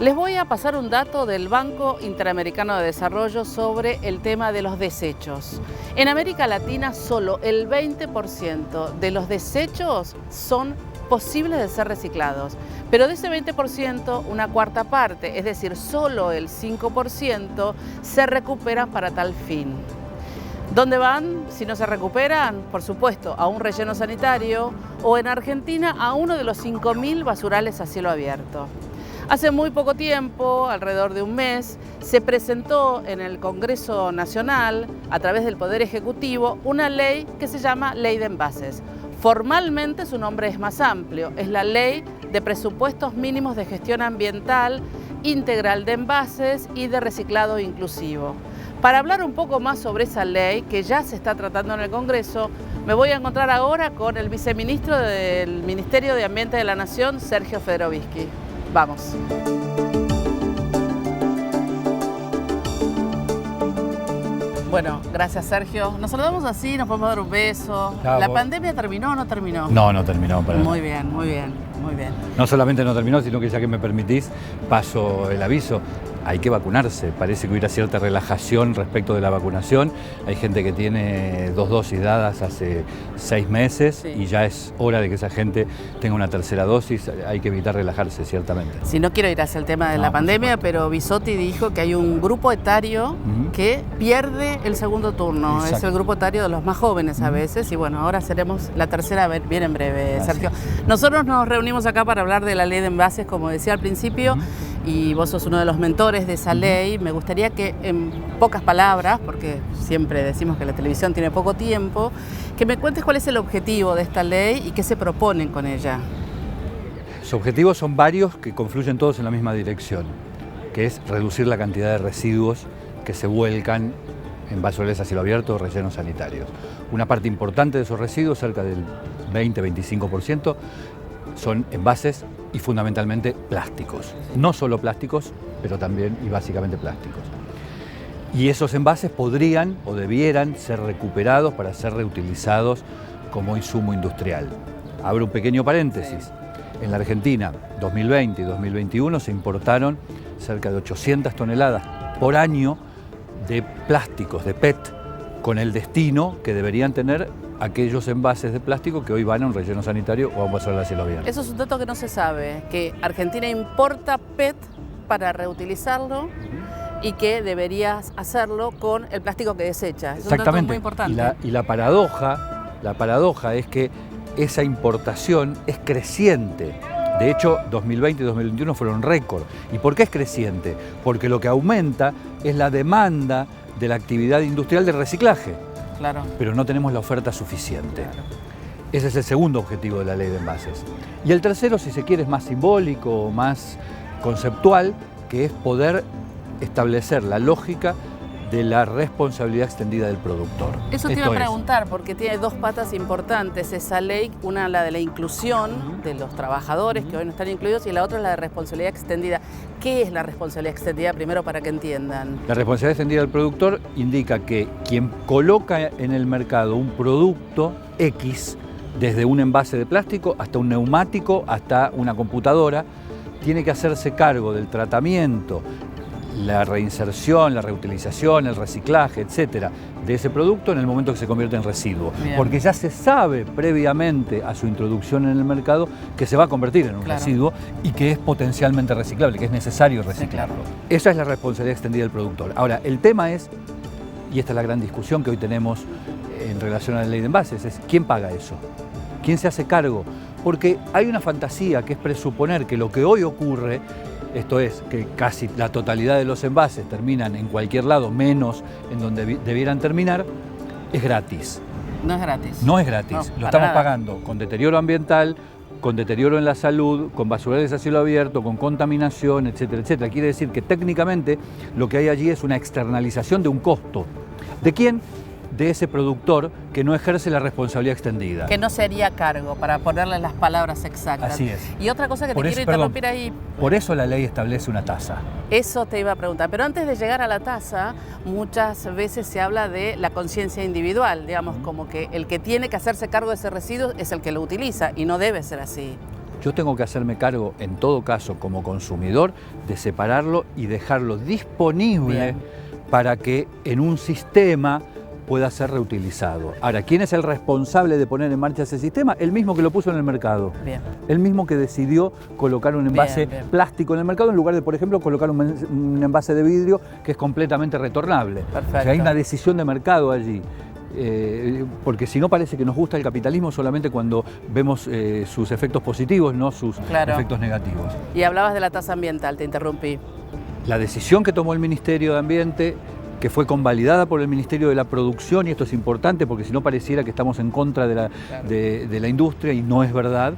Les voy a pasar un dato del Banco Interamericano de Desarrollo sobre el tema de los desechos. En América Latina, solo el 20% de los desechos son posibles de ser reciclados. Pero de ese 20%, una cuarta parte, es decir, solo el 5%, se recuperan para tal fin. ¿Dónde van si no se recuperan? Por supuesto, a un relleno sanitario o en Argentina a uno de los 5.000 basurales a cielo abierto. Hace muy poco tiempo, alrededor de un mes, se presentó en el Congreso Nacional, a través del Poder Ejecutivo, una ley que se llama Ley de Envases. Formalmente su nombre es más amplio, es la Ley de Presupuestos Mínimos de Gestión Ambiental Integral de Envases y de Reciclado Inclusivo. Para hablar un poco más sobre esa ley, que ya se está tratando en el Congreso, me voy a encontrar ahora con el viceministro del Ministerio de Ambiente de la Nación, Sergio Federovisky. Vamos. Bueno, gracias Sergio. Nos saludamos así, nos podemos dar un beso. Chao. ¿La pandemia terminó o no terminó? No, no terminó. Para Muy bien, muy bien, muy bien. No solamente no terminó, sino que ya que me permitís, paso el aviso. Hay que vacunarse. Parece que hubiera cierta relajación respecto de la vacunación. Hay gente que tiene 2 dosis dadas hace 6 meses, sí, y ya es hora de que esa gente tenga una tercera dosis. Hay que evitar relajarse, ciertamente. Sí, no quiero ir hacia el tema de la pandemia, pero Bisotti dijo que hay un grupo etario que pierde el segundo turno. Exacto. Es el grupo etario de los más jóvenes a veces, y bueno, ahora seremos la tercera bien en breve. Gracias, Sergio. Nosotros nos reunimos acá para hablar de la ley de envases, como decía al principio, y vos sos uno de los mentores de esa ley. Me gustaría que en pocas palabras, porque siempre decimos que la televisión tiene poco tiempo, que me cuentes cuál es el objetivo de esta ley y qué se proponen con ella. Sus objetivos son varios que confluyen todos en la misma dirección, que es reducir la cantidad de residuos que se vuelcan en basurales a cielo abierto o rellenos sanitarios. Una parte importante de esos residuos, cerca del 20-25%, son envases y fundamentalmente plásticos. No solo plásticos, pero también y básicamente plásticos. Y esos envases podrían o debieran ser recuperados para ser reutilizados como insumo industrial. Abro un pequeño paréntesis. En la Argentina, 2020 y 2021 se importaron cerca de 800 toneladas por año de plásticos, de PET, con el destino que deberían tener aquellos envases de plástico que hoy van a un relleno sanitario o a un basural a cielo abierto. Eso es un dato que no se sabe, que Argentina importa PET para reutilizarlo y que deberías hacerlo con el plástico que desecha. Es un dato muy importante. Y la paradoja es que esa importación es creciente. De hecho, 2020 y 2021 fueron récord. ¿Y por qué es creciente? Porque lo que aumenta es la demanda de la actividad industrial de reciclaje. Claro. Pero no tenemos la oferta suficiente. Claro. Ese es el segundo objetivo de la ley de envases. Y el tercero, si se quiere, es más simbólico o más conceptual, que es poder establecer la lógica de la responsabilidad extendida del productor. Eso te iba a preguntar, porque tiene 2 patas importantes esa ley, una la de la inclusión de los trabajadores que hoy no están incluidos y la otra es la de responsabilidad extendida. ¿Qué es la responsabilidad extendida, primero, para que entiendan? La responsabilidad extendida del productor indica que quien coloca en el mercado un producto X, desde un envase de plástico hasta un neumático, hasta una computadora, tiene que hacerse cargo del tratamiento, la reinserción, la reutilización, el reciclaje, etcétera, de ese producto en el momento que se convierte en residuo. Bien. Porque ya se sabe previamente a su introducción en el mercado que se va a convertir en un residuo y que es potencialmente reciclable, que es necesario reciclarlo. Sí, claro. Esa es la responsabilidad extendida del productor. Ahora, el tema es, y esta es la gran discusión que hoy tenemos en relación a la ley de envases, es ¿quién paga eso? ¿Quién se hace cargo? Porque hay una fantasía que es presuponer que lo que hoy ocurre, esto es, que casi la totalidad de los envases terminan en cualquier lado, menos en donde debieran terminar, es gratis. No es gratis. No es gratis. No, lo estamos pagando con deterioro ambiental, con deterioro en la salud, con basurales a cielo abierto, con contaminación, etcétera, etcétera. Quiere decir que técnicamente lo que hay allí es una externalización de un costo. ¿De quién? De ese productor que no ejerce la responsabilidad extendida. Que no se haría cargo, para ponerle las palabras exactas. Así es. Y otra cosa que te quiero interrumpir ahí. Por eso la ley establece una tasa. Eso te iba a preguntar. Pero antes de llegar a la tasa, muchas veces se habla de la conciencia individual, digamos, como que el que tiene que hacerse cargo de ese residuo es el que lo utiliza, y no debe ser así. yo tengo que hacerme cargo, en todo caso, como consumidor, de separarlo y dejarlo disponible Bien. para que en un sistema pueda ser reutilizado. Ahora, ¿quién es el responsable de poner en marcha ese sistema? El mismo que lo puso en el mercado. Bien. El mismo que decidió colocar un envase Bien. plástico en el mercado en lugar de, por ejemplo, colocar un envase de vidrio que es completamente retornable. Perfecto. O sea, hay una decisión de mercado allí. Porque si no parece que nos gusta el capitalismo solamente cuando vemos sus efectos positivos, no sus efectos negativos. Y hablabas de la tasa ambiental, te interrumpí. La decisión que tomó el Ministerio de Ambiente, que fue convalidada por el Ministerio de la Producción, y esto es importante porque si no pareciera que estamos en contra de la industria, y no es verdad,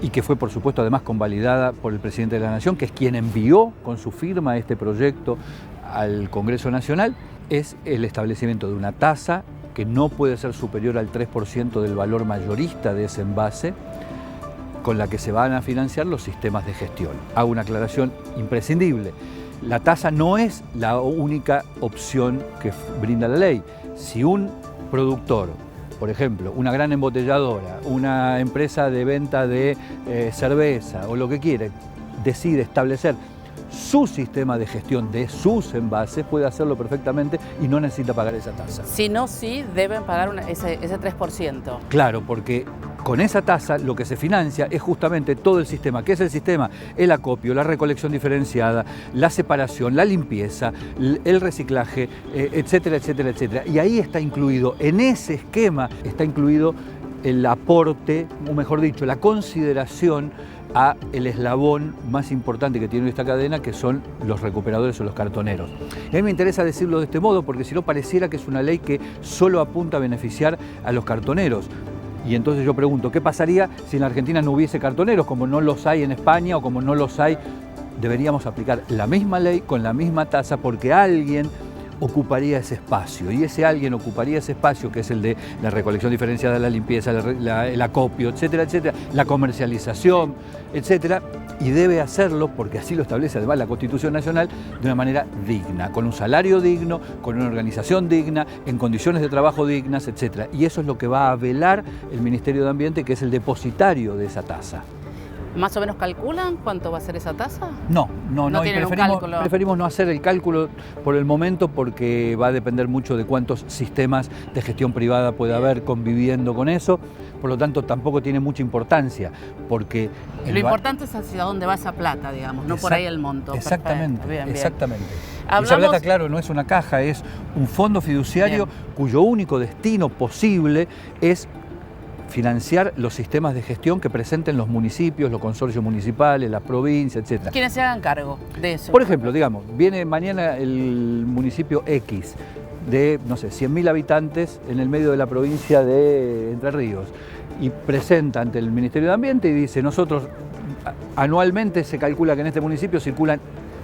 y que fue por supuesto además convalidada por el Presidente de la Nación, que es quien envió con su firma este proyecto al Congreso Nacional, es el establecimiento de una tasa que no puede ser superior al 3% del valor mayorista de ese envase, con la que se van a financiar los sistemas de gestión. Hago una aclaración imprescindible. La tasa no es la única opción que brinda la ley. Si un productor, por ejemplo, una gran embotelladora, una empresa de venta de cerveza o lo que quiere, decide establecer su sistema de gestión de sus envases, puede hacerlo perfectamente y no necesita pagar esa tasa. Si no, sí deben pagar ese 3%. Claro, porque con esa tasa lo que se financia es justamente todo el sistema. ¿Qué es el sistema? El acopio, la recolección diferenciada, la separación, la limpieza, el reciclaje, etcétera, etcétera, etcétera. Y ahí está incluido, en ese esquema está incluido el aporte, o mejor dicho, la consideración a el eslabón más importante que tiene esta cadena, que son los recuperadores o los cartoneros. Y a mí me interesa decirlo de este modo porque si no pareciera que es una ley que solo apunta a beneficiar a los cartoneros. Y entonces yo pregunto, ¿qué pasaría si en la Argentina no hubiese cartoneros, como no los hay en España o como no los hay? Deberíamos aplicar la misma ley con la misma tasa porque alguien ocuparía ese espacio, y ese alguien ocuparía ese espacio que es el de la recolección diferenciada, la limpieza, el acopio, etcétera, etcétera, la comercialización, etcétera, y debe hacerlo, porque así lo establece además la Constitución Nacional, de una manera digna, con un salario digno, con una organización digna, en condiciones de trabajo dignas, etcétera. Y eso es lo que va a velar el Ministerio de Ambiente, que es el depositario de esa tasa. ¿Más o menos calculan cuánto va a ser esa tasa? No, tienen un cálculo. Preferimos no hacer el cálculo por el momento porque va a depender mucho de cuántos sistemas de gestión privada puede haber conviviendo con eso, por lo tanto tampoco tiene mucha importancia, porque... Lo importante es hacia dónde va esa plata, digamos, no por ahí el monto. Exactamente, bien, exactamente. Hablamos... Esa plata, claro, no es una caja, es un fondo fiduciario cuyo único destino posible es financiar los sistemas de gestión que presenten los municipios, los consorcios municipales, las provincias, etc. ¿Quiénes se hagan cargo de eso? Por ejemplo, digamos, viene mañana el municipio X de, no sé, 100.000 habitantes en el medio de la provincia de Entre Ríos y presenta ante el Ministerio de Ambiente y dice, nosotros anualmente se calcula que en este municipio circulan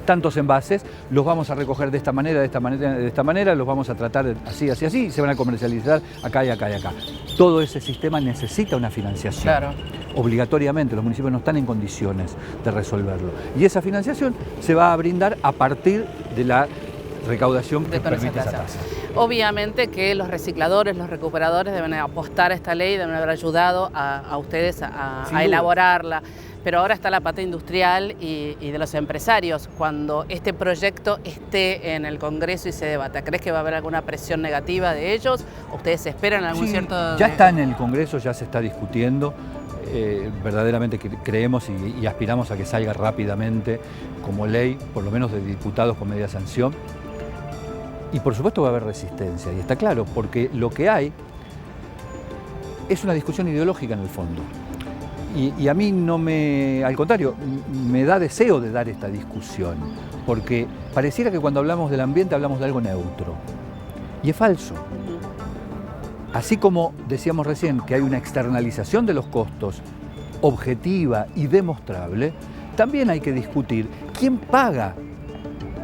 tantos envases, los vamos a recoger de esta manera, de esta manera, de esta manera, los vamos a tratar así, así, así, y se van a comercializar acá y acá y acá. Todo ese sistema necesita una financiación. Claro. Obligatoriamente, los municipios no están en condiciones de resolverlo. Y esa financiación se va a brindar a partir de la recaudación que permite esa tasa. Obviamente que los recicladores, los recuperadores deben apostar a esta ley, deben haber ayudado a ustedes a elaborarla. Pero ahora está la pata industrial y de los empresarios. Cuando este proyecto esté en el Congreso y se debata, ¿crees que va a haber alguna presión negativa de ellos? ¿Ustedes esperan algún cierto...? Ya está en el Congreso, ya se está discutiendo. Verdaderamente creemos y aspiramos a que salga rápidamente como ley, por lo menos de diputados con media sanción. Y por supuesto va a haber resistencia, y está claro, porque lo que hay es una discusión ideológica en el fondo. Y a mí no me, al contrario, me da deseo de dar esta discusión, porque pareciera que cuando hablamos del ambiente hablamos de algo neutro, y es falso. Así como decíamos recién que hay una externalización de los costos objetiva y demostrable, también hay que discutir quién paga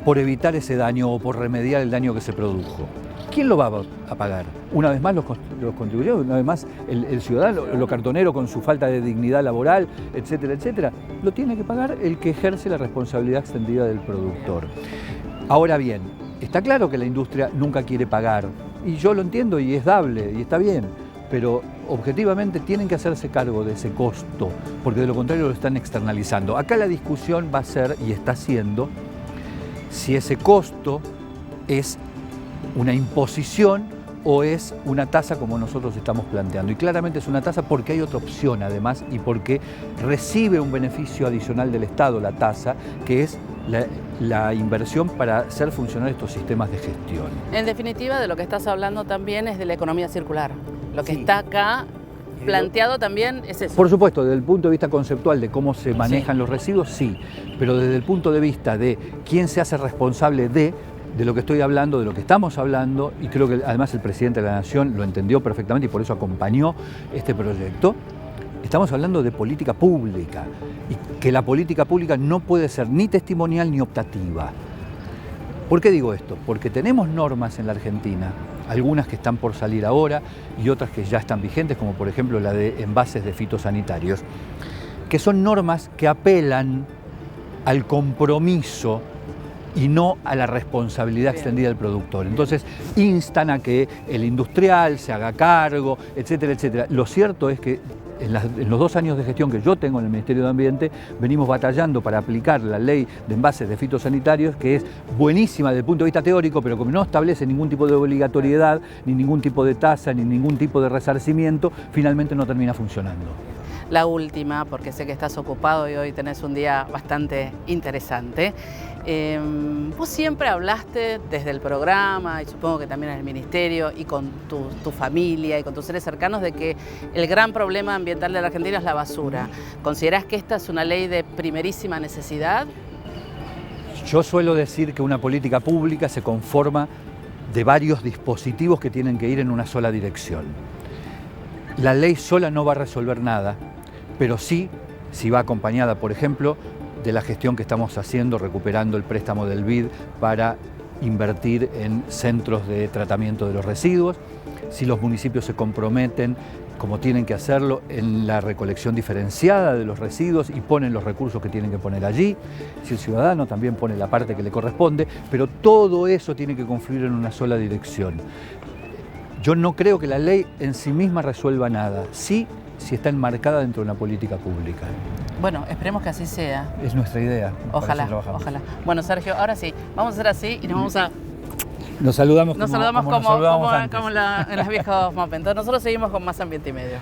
por evitar ese daño o por remediar el daño que se produjo. ¿Quién lo va a pagar? Una vez más los contribuyentes, una vez más el ciudadano, lo cartonero con su falta de dignidad laboral, etcétera, etcétera. Lo tiene que pagar el que ejerce la responsabilidad extendida del productor. Ahora bien, está claro que la industria nunca quiere pagar, y yo lo entiendo y es dable y está bien, pero objetivamente tienen que hacerse cargo de ese costo, porque de lo contrario lo están externalizando. Acá la discusión va a ser, y está siendo, si ese costo es una imposición o es una tasa como nosotros estamos planteando. Y claramente es una tasa porque hay otra opción además y porque recibe un beneficio adicional del Estado la tasa, que es la inversión para hacer funcionar estos sistemas de gestión. En definitiva, de lo que estás hablando también es de la economía circular. Lo que Sí. está acá planteado también es eso. Por supuesto, desde el punto de vista conceptual de cómo se manejan los residuos, sí, pero desde el punto de vista de quién se hace responsable de lo que estoy hablando, de lo que estamos hablando, y creo que además el presidente de la Nación lo entendió perfectamente y por eso acompañó este proyecto, estamos hablando de política pública, y que la política pública no puede ser ni testimonial ni optativa. ¿Por qué digo esto? Porque tenemos normas en la Argentina, algunas que están por salir ahora y otras que ya están vigentes, como por ejemplo la de envases de fitosanitarios, que son normas que apelan al compromiso y no a la responsabilidad extendida del productor. Entonces instan a que el industrial se haga cargo, etcétera, etcétera. Lo cierto es que en los 2 años de gestión que yo tengo en el Ministerio de Ambiente, venimos batallando para aplicar la ley de envases de fitosanitarios, que es buenísima desde el punto de vista teórico, pero como no establece ningún tipo de obligatoriedad, ni ningún tipo de tasa, ni ningún tipo de resarcimiento, finalmente no termina funcionando. La última, porque sé que estás ocupado y hoy tenés un día bastante interesante. Vos siempre hablaste desde el programa y supongo que también en el ministerio y con tu familia y con tus seres cercanos de que el gran problema ambiental de la Argentina es la basura. ¿Considerás que esta es una ley de primerísima necesidad? Yo suelo decir que una política pública se conforma de varios dispositivos que tienen que ir en una sola dirección. La ley sola no va a resolver nada, pero sí, si va acompañada, por ejemplo, de la gestión que estamos haciendo, recuperando el préstamo del BID para invertir en centros de tratamiento de los residuos, si los municipios se comprometen, como tienen que hacerlo, en la recolección diferenciada de los residuos y ponen los recursos que tienen que poner allí, si el ciudadano también pone la parte que le corresponde, pero todo eso tiene que confluir en una sola dirección. Yo no creo que la ley en sí misma resuelva nada, sí si está enmarcada dentro de una política pública. Bueno, esperemos que así sea. Es nuestra idea. Ojalá, ojalá. Bueno, Sergio, ahora sí, vamos a hacer así y nos vamos a... Nos saludamos como en los viejos momentos. Nosotros seguimos con Más Ambiente y Medio.